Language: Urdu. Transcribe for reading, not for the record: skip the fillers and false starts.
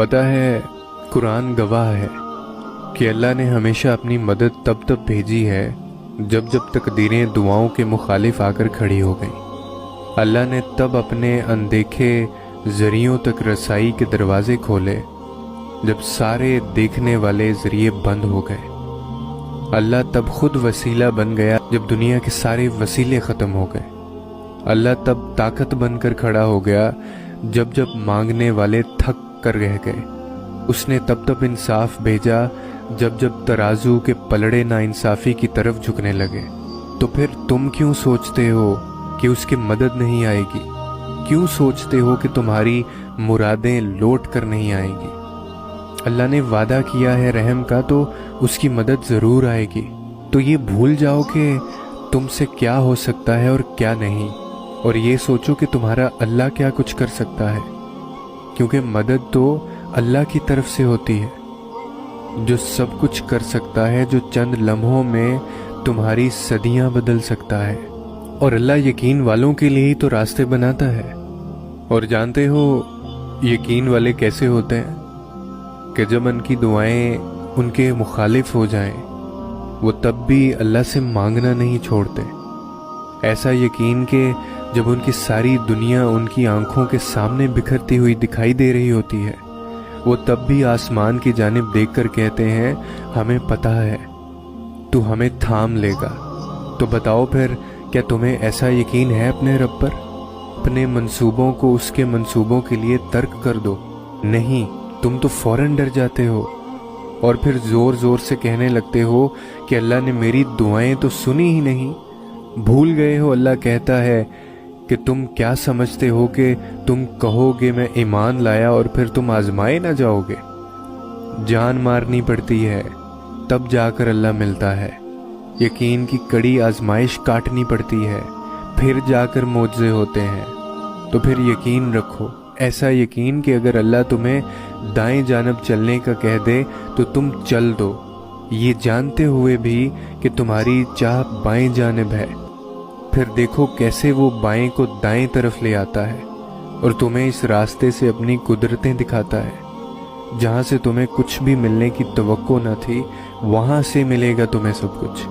پتہ ہے قرآن گواہ ہے کہ اللہ نے ہمیشہ اپنی مدد تب تک بھیجی ہے جب تقدیریں دعاؤں کے مخالف آ کر کھڑی ہو گئیں۔ اللہ نے تب اپنے اندیکھے ذریعوں تک رسائی کے دروازے کھولے جب سارے دیکھنے والے ذریعے بند ہو گئے۔ اللہ تب خود وسیلہ بن گیا جب دنیا کے سارے وسیلے ختم ہو گئے۔ اللہ تب طاقت بن کر کھڑا ہو گیا جب مانگنے والے تھک کر رہ گئے۔ اس نے تب انصاف بھیجا جب ترازو کے پلڑے نا انصافی کی طرف جھکنے لگے۔ تو پھر تم کیوں سوچتے ہو کہ اس کی مدد نہیں آئے گی؟ کیوں سوچتے ہو کہ تمہاری مرادیں لوٹ کر نہیں آئیں گی؟ اللہ نے وعدہ کیا ہے رحم کا تو اس کی مدد ضرور آئے گی۔ تو یہ بھول جاؤ کہ تم سے کیا ہو سکتا ہے اور کیا نہیں، اور یہ سوچو کہ تمہارا اللہ کیا کچھ کر سکتا ہے، کیونکہ مدد تو اللہ کی طرف سے ہوتی ہے جو سب کچھ کر سکتا ہے، جو چند لمحوں میں تمہاری صدیاں بدل سکتا ہے۔ اور اللہ یقین والوں کے لیے ہی تو راستے بناتا ہے۔ اور جانتے ہو یقین والے کیسے ہوتے ہیں؟ کہ جب ان کی دعائیں ان کے مخالف ہو جائیں وہ تب بھی اللہ سے مانگنا نہیں چھوڑتے۔ ایسا یقین کہ جب ان کی ساری دنیا ان کی آنکھوں کے سامنے بکھرتی ہوئی دکھائی دے رہی ہوتی ہے وہ تب بھی آسمان کی جانب دیکھ کر کہتے ہیں ہمیں پتہ ہے تو ہمیں تھام لے گا۔ تو بتاؤ پھر کیا تمہیں ایسا یقین ہے اپنے رب پر؟ اپنے منصوبوں کو اس کے منصوبوں کے لیے ترک کر دو۔ نہیں، تم تو فوراً ڈر جاتے ہو اور پھر زور زور سے کہنے لگتے ہو کہ اللہ نے میری دعائیں تو سنی ہی نہیں۔ بھول گئے ہو اللہ کہتا ہے کہ تم کیا سمجھتے ہو کہ تم کہو گے میں ایمان لایا اور پھر تم آزمائے نہ جاؤ گے؟ جان مارنی پڑتی ہے تب جا کر اللہ ملتا ہے۔ یقین کی کڑی آزمائش کاٹنی پڑتی ہے پھر جا کر معجزے ہوتے ہیں۔ تو پھر یقین رکھو، ایسا یقین کہ اگر اللہ تمہیں دائیں جانب چلنے کا کہہ دے تو تم چل دو، یہ جانتے ہوئے بھی کہ تمہاری چاہ بائیں جانب ہے۔ پھر دیکھو کیسے وہ بائیں کو دائیں طرف لے آتا ہے اور تمہیں اس راستے سے اپنی قدرتیں دکھاتا ہے۔ جہاں سے تمہیں کچھ بھی ملنے کی توقع نہ تھی وہاں سے ملے گا تمہیں سب کچھ۔